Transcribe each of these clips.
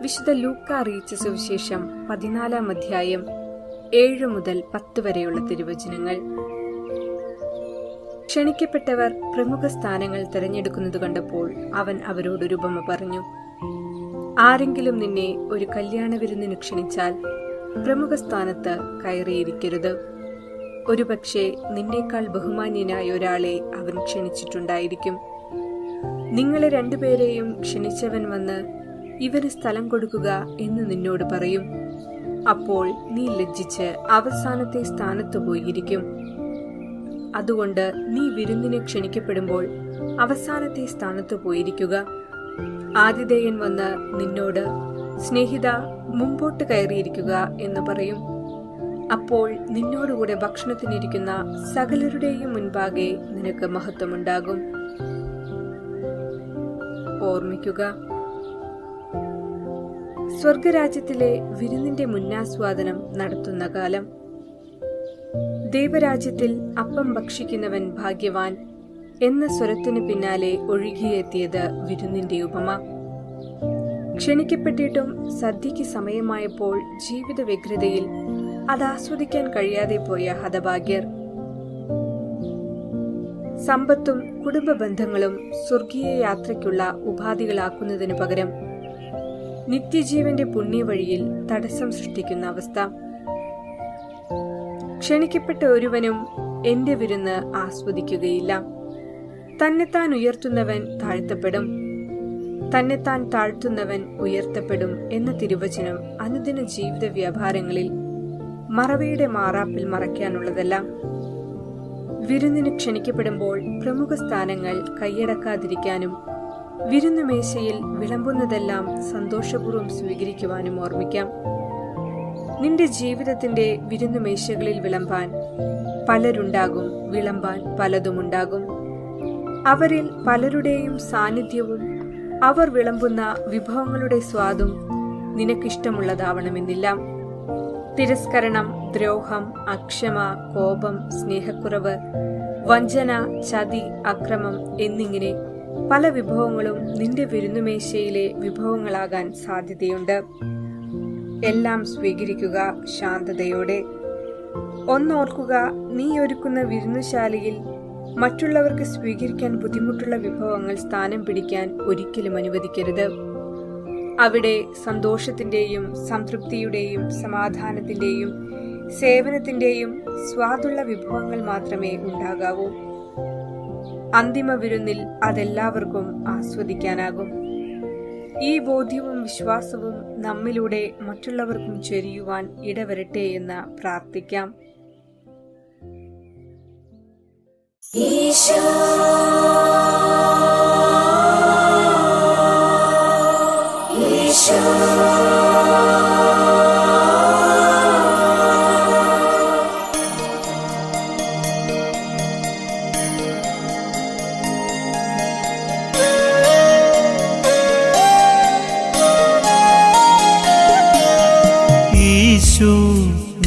വിശുദ്ധ ലൂക്ക അറിയിച്ച സുവിശേഷം 14 അധ്യായം 7 മുതൽ 10 വരെയുള്ള തിരുവചനങ്ങൾ. ക്ഷണിക്കപ്പെട്ടവർ പ്രമുഖ സ്ഥാനങ്ങൾ തിരഞ്ഞെടുക്കുന്നത് കണ്ടപ്പോൾ അവൻ അവരോടൊരു ഉപമ പറഞ്ഞു. ആരെങ്കിലും നിന്നെ ഒരു കല്യാണ വിരുന്നിന് ക്ഷണിച്ചാൽ പ്രമുഖ സ്ഥാനത്ത് കയറിയിരിക്കരുത്. ഒരുപക്ഷെ നിന്നേക്കാൾ ബഹുമാന്യനായ ഒരാളെ അവൻ ക്ഷണിച്ചിട്ടുണ്ടായിരിക്കും. നിങ്ങളെ രണ്ടുപേരെയും ക്ഷണിച്ചവൻ വന്ന് ഇവന് സ്ഥലം കൊടുക്കുക എന്ന് നിന്നോട് പറയും. അപ്പോൾ നീ ലജ്ജിച്ച് അവസാനത്തെ സ്ഥാനത്ത് പോയിരിക്കും. അതുകൊണ്ട് നീ വിരുന്നിന് ക്ഷണിക്കപ്പെടുമ്പോൾ അവസാനത്തെ സ്ഥാനത്ത് പോയിരിക്കുക. ആതിഥേയൻ വന്ന് നിന്നോട്, സ്നേഹിത, മുമ്പോട്ട് കയറിയിരിക്കുക എന്ന് പറയും. അപ്പോൾ നിന്നോടുകൂടെ ഭക്ഷണത്തിനിരിക്കുന്ന സകലരുടെയും മുൻപാകെ നിനക്ക് മഹത്വമുണ്ടാകും. ഓർമ്മിക്കുക, സ്വർഗരാജ്യത്തിലെ വിരുന്നിന്റെ മുന്നാസ്വാദനം നടത്തുന്ന കാലം. ദൈവരാജ്യത്തിൽ അപ്പം ഭക്ഷിക്കുന്നവൻ ഭാഗ്യവാൻ എന്ന സ്വരത്തിനു പിന്നാലെ ഒഴുകിയെത്തിയത് വിരുന്നിന്റെ ഉപമ. ക്ഷണിക്കപ്പെട്ടിട്ടും സദ്യയ്ക്ക് സമയമായപ്പോൾ ജീവിത വ്യഗ്രതയിൽ അത് ആസ്വദിക്കാൻ കഴിയാതെ പോയ ഹതഭാഗ്യർ. സമ്പത്തും കുടുംബ ബന്ധങ്ങളും സ്വർഗീയ യാത്രയ്ക്കുള്ള ഉപാധികളാക്കുന്നതിനു പകരം നിത്യജീവന്റെ പുണ്യവഴിയിൽ തടസ്സം സൃഷ്ടിക്കുന്ന അവസ്ഥ. ക്ഷണിക്കപ്പെട്ട ഒരുവനും എന്റെ വിരുന്ന് ആസ്വദിക്കുകയില്ല. തന്നെത്താൻ ഉയർത്തുന്നവൻ താഴ്ത്തപ്പെടും, തന്നെത്താൻ താഴ്ത്തുന്നവൻ ഉയർത്തപ്പെടും എന്ന തിരുവചനം അനുദിന ജീവിത വ്യാപാരങ്ങളിൽ മറവിയുടെ മാറാപ്പിൽ മറയ്ക്കാനുള്ളതല്ല. വിരുന്നിന് ക്ഷണിക്കപ്പെടുമ്പോൾ പ്രമുഖ സ്ഥാനങ്ങൾ കൈയടക്കാതിരിക്കാനും വിരുന്നുമേശയിൽ വിളമ്പുന്നതെല്ലാം സന്തോഷപൂർവ്വം സ്വീകരിക്കുവാനും ഓർമ്മിക്കാം. നിന്റെ ജീവിതത്തിന്റെ വിരുന്നുമേശകളിൽ വിളമ്പാൻ പലരുണ്ടാകും, വിളമ്പാൻ പലതുമുണ്ടാകും. അവരിൽ പലരുടെയും സാന്നിധ്യവും അവർ വിളമ്പുന്ന വിഭവങ്ങളുടെ സ്വാദും നിനക്കിഷ്ടമുള്ളതാവണമെന്നില്ല. തിരസ്കരണം, ദ്രോഹം, അക്ഷമ, കോപം, സ്നേഹക്കുറവ്, വഞ്ചന, ചതി, അക്രമം എന്നിങ്ങനെ പല വിഭവങ്ങളും നിന്റെ വിരുന്നുമേശയിലെ വിഭവങ്ങളാകാൻ സാധ്യതയുണ്ട്. എല്ലാം സ്വീകരിക്കുക ശാന്തതയോടെ. ഒന്നോർക്കുക, നീ ഒരുക്കുന്ന വിരുന്നുശാലയിൽ മറ്റുള്ളവർക്ക് സ്വീകരിക്കാൻ ബുദ്ധിമുട്ടുള്ള വിഭവങ്ങൾ സ്ഥാനം പിടിക്കാൻ ഒരിക്കലും അനുവദിക്കരുത്. അവിടെ സന്തോഷത്തിന്റെയും സംതൃപ്തിയുടെയും സമാധാനത്തിന്റെയും സേവനത്തിന്റെയും സ്വാദുള്ള വിഭവങ്ങൾ മാത്രമേ ഉണ്ടാകാവൂ. അന്തിമ വിരുന്നിൽ അതെല്ലാവർക്കും ആസ്വദിക്കാനാകും. ഈ ബോധ്യവും വിശ്വാസവും നമ്മിലൂടെ മറ്റുള്ളവർക്കും ചൊരിയുവാൻ ഇടവരട്ടെ എന്ന് പ്രാർത്ഥിക്കാം. ഈശോ,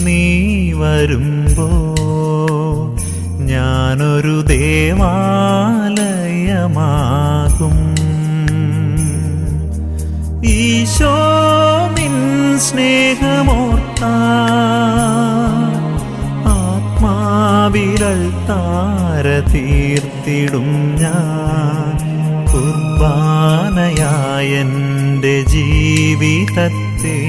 നീ വരുമ്പോ ഞാനൊരു ദേവാലയമാകും. ഈശോ, നിൻ സ്നേഹമോർത്താ ആത്മാവിരൽ താര തീർത്തിടും ഞാൻ. കുർബാനയായെന്റെ ജീവിതത്തെ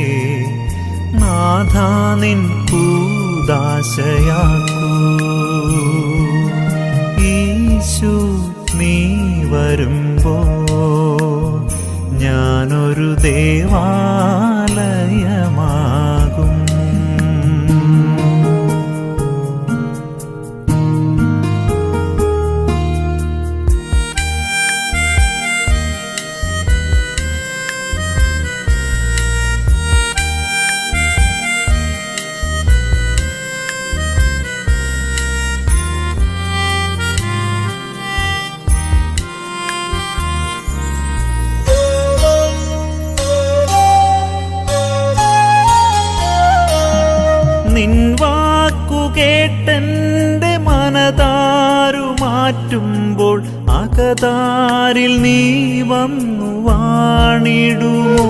നാഥാ നിൻ കൂദാശയാക്കൂ. ഈശോ, നീ വരുമ്പോ ഞാനൊരു ദേവാലയമാകും. നിൻ വാക്കു കേട്ടെന്റെ മനതാരു മാറ്റുമ്പോൾ അകതാരിൽ നീ വന്നു വാണിടുമോ?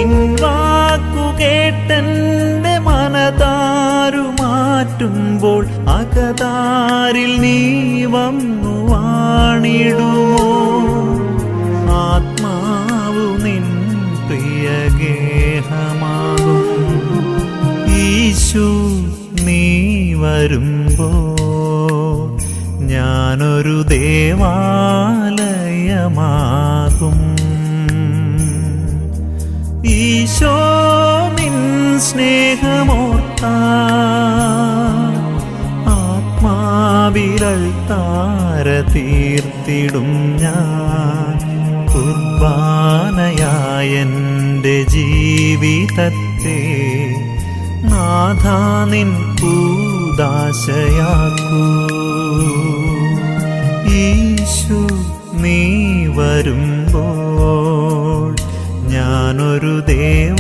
നിൻ വാക്കു കേട്ടെന്റെ മനതാരു മാറ്റുമ്പോൾ അകതാരിൽ നീ വന്നു വാണിടുമോ? ആത്മാവു നിൻ പ്രിയഗേഹമാകും. ഈശോ നീ വരുമ്പോ ഞാനൊരു ദേവാലയമാകും. ഈശോ നിൻ സ്നേഹമോർത്താൽ ആത്മാവിരൽ താര തീർത്തിടും ഞാൻ. കുർബാനയായെൻ്റെ ജീവിതത്തെ നാഥാ നിൻ കൂദാശയാക്കൂ. ഈശോ നീ വരുമ്പോൾ ഞാനൊരു ദേവാലയമാകും.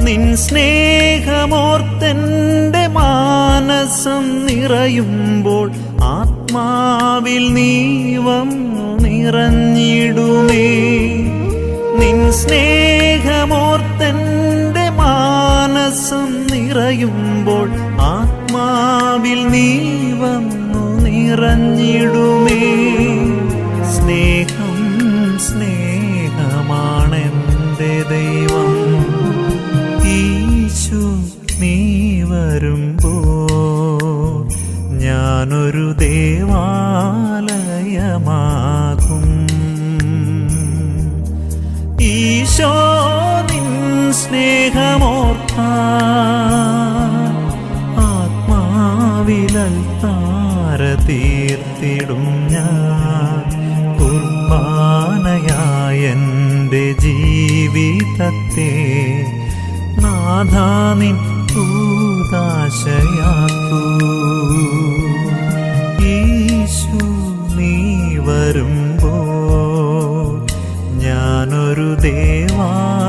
നിൻ സ്നേഹമോർത്തെന്റെ മാനസം നിറയുമ്പോൾ ആത്മാവിൽ നീ വന്നു നിറഞ്ഞിടുമേ. നിൻ സ്നേഹമോർത്തെന്റെ മാനസം നിറയുമ്പോൾ ആത്മാവിൽ നീ വന്നു നിറഞ്ഞിടുമേ. സ്നേഹം സ്നേഹമാണെന്റെ ദൈവം. ഈശോ നീ വരുമ്പോൾ ഞാനൊരു ദേവാലയമാകും. ഈശോ നിൻ സ്നേഹമോർത്താൽ ആത്മാവിലൽ താര തീർത്തിടും ഞാൻ. കുർബാനയായെൻ്റെ ജീവിതത്തെ നാഥാ നിൻ കൂദാശയാക്കൂ. ഈശോ നീ വരുമ്പോൾ ഞാനൊരു ദേവാലയമാകും.